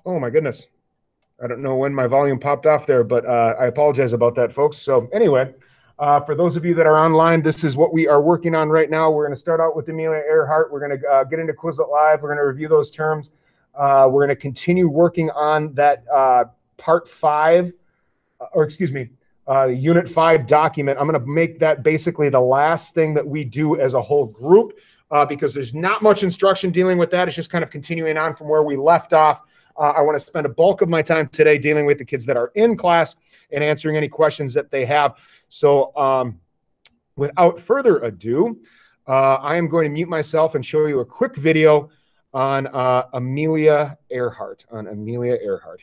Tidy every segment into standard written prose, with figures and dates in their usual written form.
Oh my goodness. I don't know when my volume popped off there, but I apologize about that, folks. So anyway, for those of you that are online, this is what we are working on right now. We're going to start out with Amelia Earhart. We're going to get into Quizlet Live. We're going to review those terms. We're going to continue working on that part five, or excuse me, unit 5 document. I'm going to make that basically the last thing that we do as a whole group because there's not much instruction dealing with that. It's just kind of continuing on from where we left off. I want to spend a bulk of my time today dealing with the kids that are in class and answering any questions that they have. So without further ado, I am going to mute myself and show you a quick video on Amelia Earhart.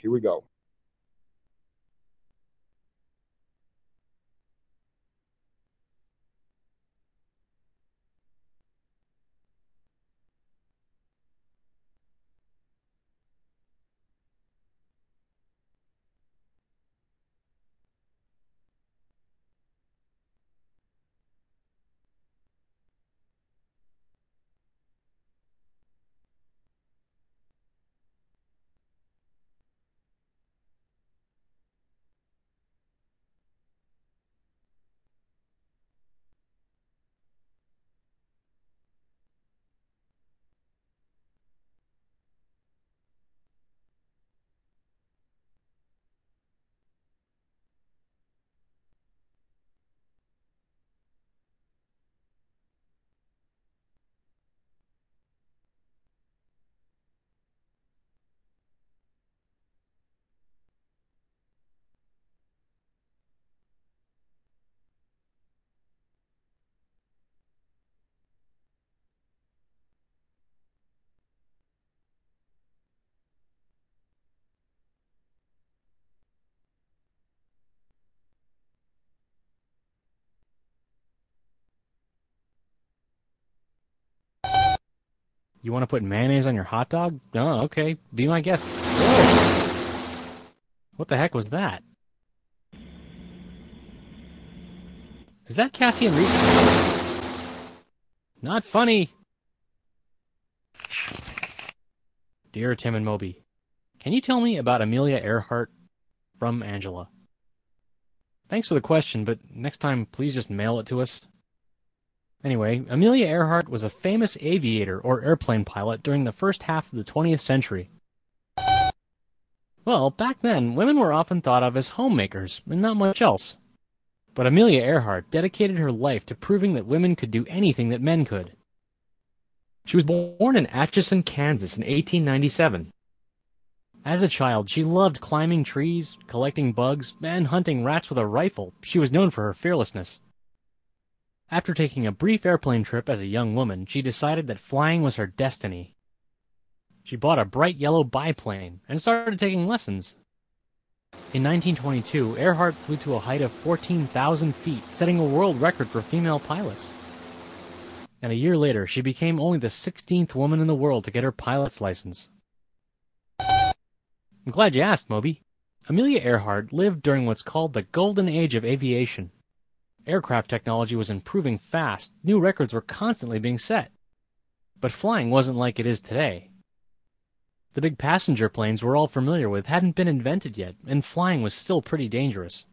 Here we go. You want to put mayonnaise on your hot dog? Oh, okay. Be my guest. Whoa. What the heck was that? Is that Cassie and Reed? Not funny. Dear Tim and Moby, can you tell me about Amelia Earhart from Angela? Thanks for the question, but next time please just mail it to us. Anyway, Amelia Earhart was a famous aviator or airplane pilot during the first half of the 20th century. Well, back then, women were often thought of as homemakers and not much else. But Amelia Earhart dedicated her life to proving that women could do anything that men could. She was born in Atchison, Kansas in 1897. As a child, she loved climbing trees, collecting bugs, and hunting rats with a rifle. She was known for her fearlessness. After taking a brief airplane trip as a young woman, she decided that flying was her destiny. She bought a bright yellow biplane and started taking lessons. In 1922, Earhart flew to a height of 14,000 feet, setting a world record for female pilots. And a year later, she became only the 16th woman in the world to get her pilot's license. I'm glad you asked, Moby. Amelia Earhart lived during what's called the golden age of aviation. Aircraft technology was improving fast, new records were constantly being set. But flying wasn't like it is today. The big passenger planes we're all familiar with hadn't been invented yet, and flying was still pretty dangerous.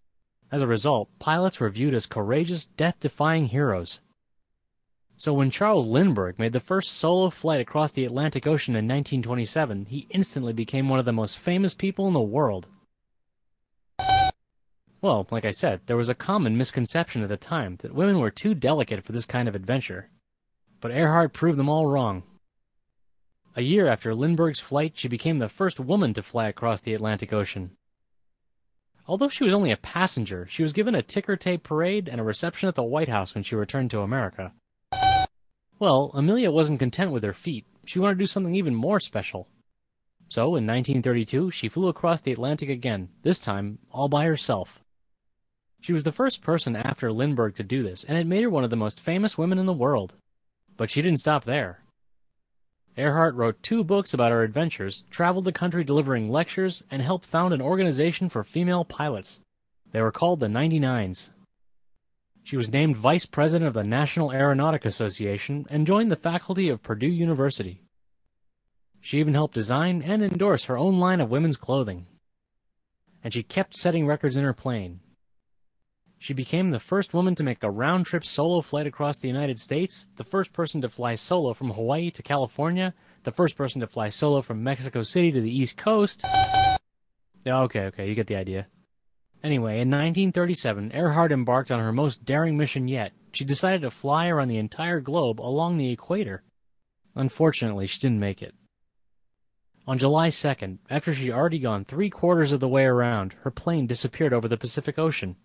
As a result, pilots were viewed as courageous, death-defying heroes. So when Charles Lindbergh made the first solo flight across the Atlantic Ocean in 1927, he instantly became one of the most famous people in the world. Well, like I said, there was a common misconception at the time that women were too delicate for this kind of adventure. But Earhart proved them all wrong. A year after Lindbergh's flight, she became the first woman to fly across the Atlantic Ocean. Although she was only a passenger, she was given a ticker tape parade and a reception at the White House when she returned to America. Well, Amelia wasn't content with her feat. She wanted to do something even more special. So, in 1932, she flew across the Atlantic again, this time all by herself. She was the first person after Lindbergh to do this, and it made her one of the most famous women in the world. But she didn't stop there. Earhart wrote 2 books about her adventures, traveled the country delivering lectures, and helped found an organization for female pilots. They were called the 99s. She was named Vice President of the National Aeronautic Association and joined the faculty of Purdue University. She even helped design and endorse her own line of women's clothing. And she kept setting records in her plane. She became the first woman to make a round-trip solo flight across the United States, the first person to fly solo from Hawaii to California, the first person to fly solo from Mexico City to the East Coast. Okay, you get the idea. Anyway, in 1937, Earhart embarked on her most daring mission yet. She decided to fly around the entire globe along the equator. Unfortunately, she didn't make it. On July 2nd, after she'd already gone 3/4 of the way around, her plane disappeared over the Pacific Ocean.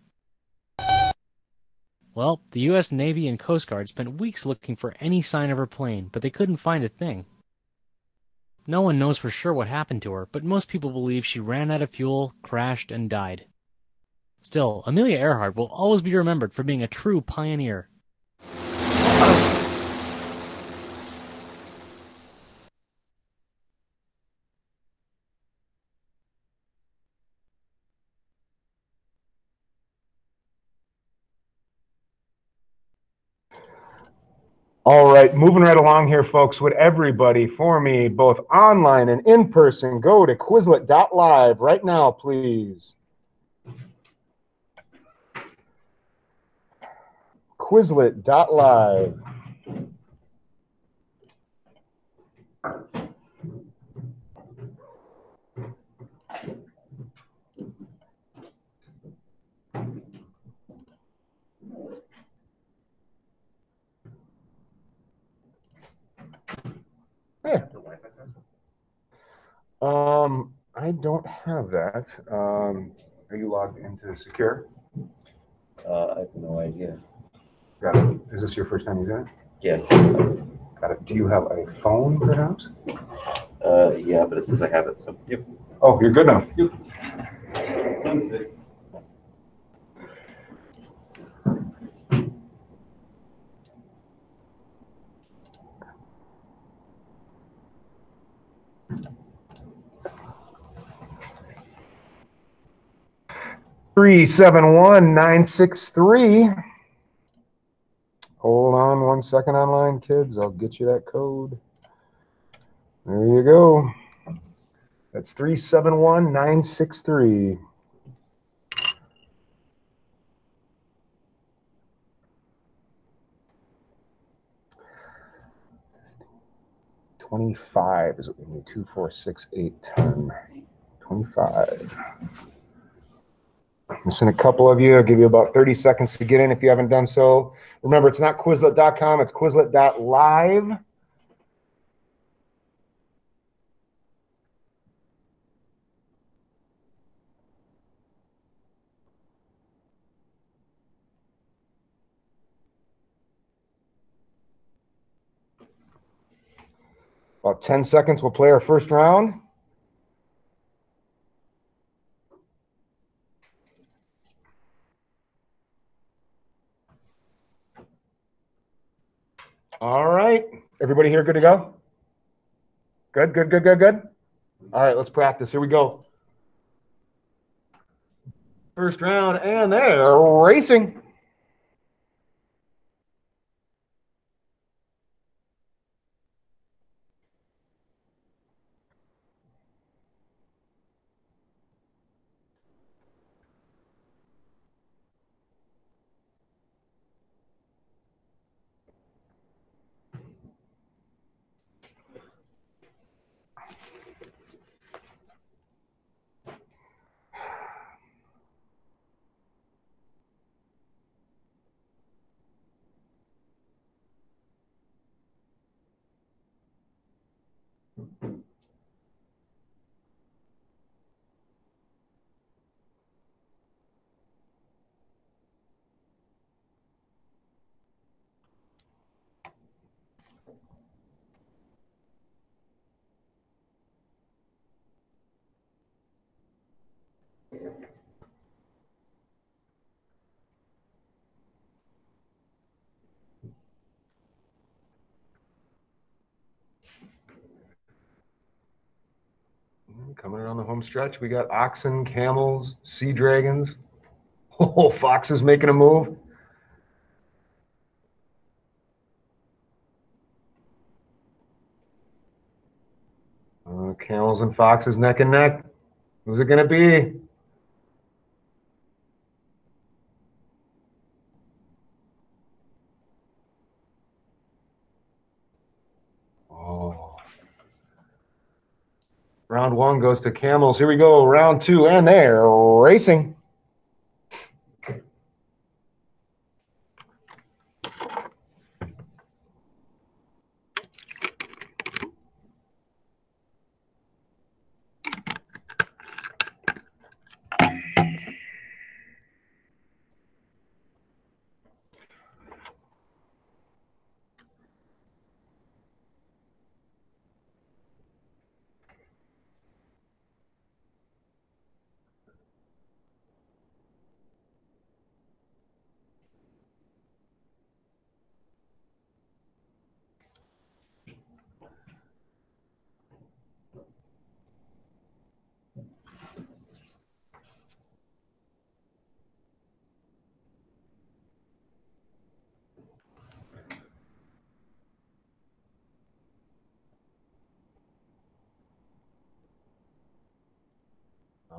Well, the U.S. Navy and Coast Guard spent weeks looking for any sign of her plane, but they couldn't find a thing. No one knows for sure what happened to her, but most people believe she ran out of fuel, crashed, and died. Still, Amelia Earhart will always be remembered for being a true pioneer. All right, moving right along here, folks. Would everybody for me, both online and in person, go to Quizlet.live right now, please? Quizlet.live. Yeah. I don't have that. Are you logged into Secure? I have no idea. Got it. Is this your first time using it? Yeah. Got it. Do you have a phone, perhaps? Yeah, but it says I have it, so yep. Oh, you're good now. Yep. 371963. Hold on 1 second, online kids. I'll get you that code. There you go. That's 371963. $25 is what we need. 2, 4, 6, 8, 10. $25. Missing a couple of you. I'll give you about 30 seconds to get in if you haven't done so. Remember, it's not Quizlet.com, it's Quizlet.live. About 10 seconds, we'll play our first round. All right. Everybody here good to go? Good. All right, let's practice. Here we go. First round, and they're racing. Coming around the home stretch, we got oxen, camels, sea dragons. Oh, foxes making a move. Camels and foxes neck and neck. Who's it going to be? Oh. Round one goes to camels. Here we go. Round two, and they're racing.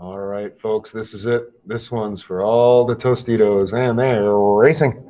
All right, folks, this is it. This one's for all the Tostitos, and they're racing.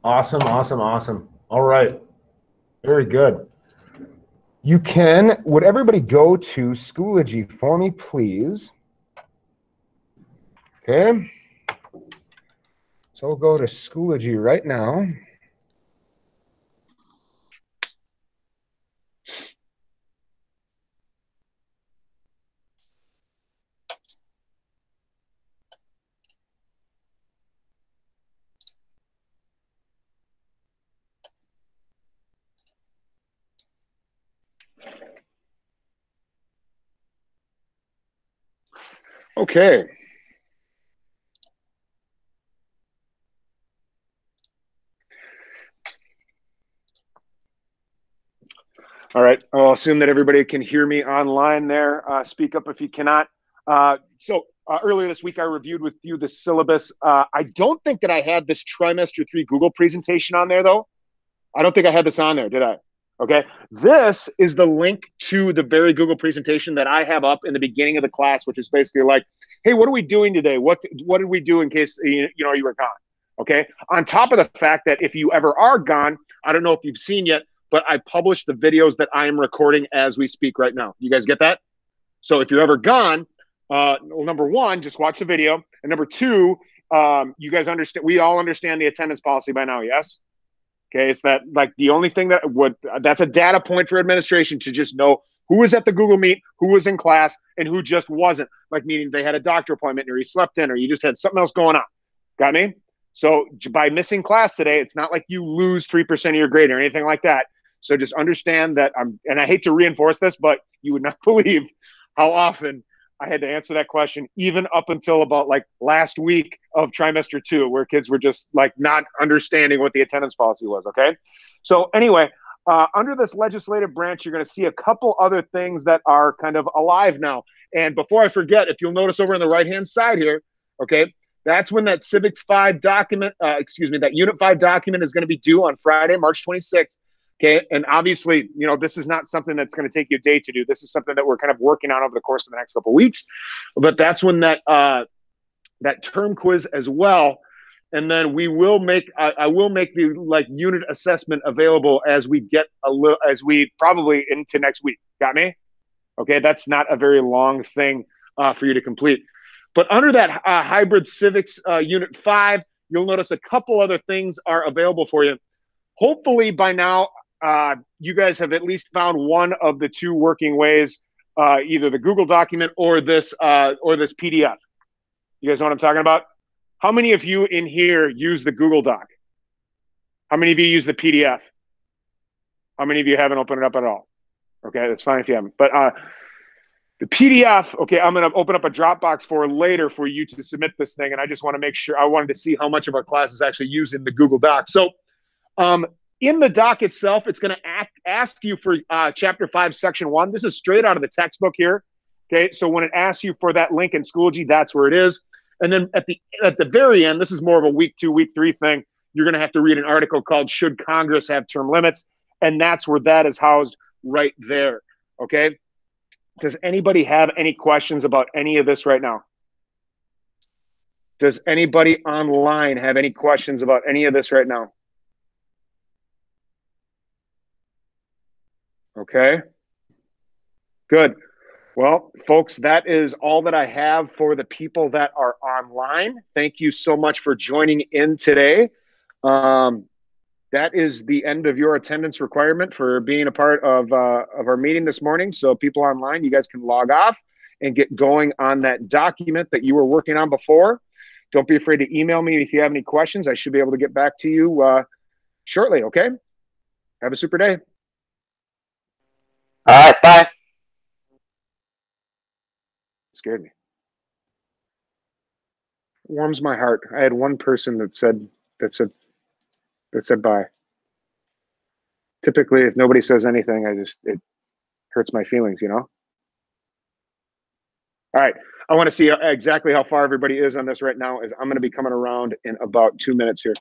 Awesome, awesome, awesome. All right. Very good. You can, would everybody go to Schoology for me, please? Okay. So we'll go to Schoology right now. Okay. All right. I'll assume that everybody can hear me online there. Speak up if you cannot. Earlier this week, I reviewed with you the syllabus. I don't think that I had this trimester 3 Google presentation on there, though. I don't think I had this on there, did I? Okay. This is the link to the very Google presentation that I have up in the beginning of the class, which is basically like, hey, what are we doing today? What did we do in case you were gone? Okay. On top of the fact that if you ever are gone, I don't know if you've seen yet, but I published the videos that I am recording as we speak right now. You guys get that? So if you're ever gone, number one, just watch the video. And number two, you guys understand, we all understand the attendance policy by now, yes? Okay, it's that like the only thing that's a data point for administration to just know who was at the Google Meet, who was in class, and who just wasn't. Like meaning they had a doctor appointment or you slept in or you just had something else going on. Got me? So by missing class today, it's not like you lose 3% of your grade or anything like that. So just understand that and I hate to reinforce this, but you would not believe how often I had to answer that question, even up until about like last week of trimester 2, where kids were just like not understanding what the attendance policy was. Okay. So anyway, under this legislative branch, you're going to see a couple other things that are kind of alive now. And before I forget, if you'll notice over on the right-hand side here, okay, that's when that Civics 5 document, that Unit 5 document is going to be due on Friday, March 26th. Okay. And obviously, you know, this is not something that's going to take you a day to do. This is something that we're kind of working on over the course of the next couple of weeks. But that's when that term quiz as well. And then we will make, I will make the like unit assessment available as we get as we probably into next week. Got me? Okay. That's not a very long thing for you to complete. But under that hybrid civics unit 5, you'll notice a couple other things are available for you. Hopefully by now, you guys have at least found one of the 2 working ways, either the Google document or this PDF. You guys know what I'm talking about? How many of you in here use the Google Doc? How many of you use the PDF? How many of you haven't opened it up at all? Okay, that's fine if you haven't. But the PDF, okay, I'm going to open up a Dropbox for later for you to submit this thing. And I just want to make sure, I wanted to see how much of our class is actually using the Google Doc. So in the doc itself, it's going to ask you for Chapter 5, Section 1. This is straight out of the textbook here. Okay, so when it asks you for that link in Schoology, that's where it is. And then at the very end, this is more of a week 2, week 3 thing. You're going to have to read an article called "Should Congress Have Term Limits?" And that's where that is housed right there. Okay. Does anybody have any questions about any of this right now? Does anybody online have any questions about any of this right now? Okay. Good. Well, folks, that is all that I have for the people that are online. Thank you so much for joining in today. That is the end of your attendance requirement for being a part of our meeting this morning. So people online, you guys can log off and get going on that document that you were working on before. Don't be afraid to email me if you have any questions. I should be able to get back to you shortly, okay? Have a super day. All right, bye. Scared me. Warms my heart. I had one person that said bye. Typically, if nobody says anything, it hurts my feelings, you know? All right. I want to see exactly how far everybody is on this right now, as I'm going to be coming around in about 2 minutes here.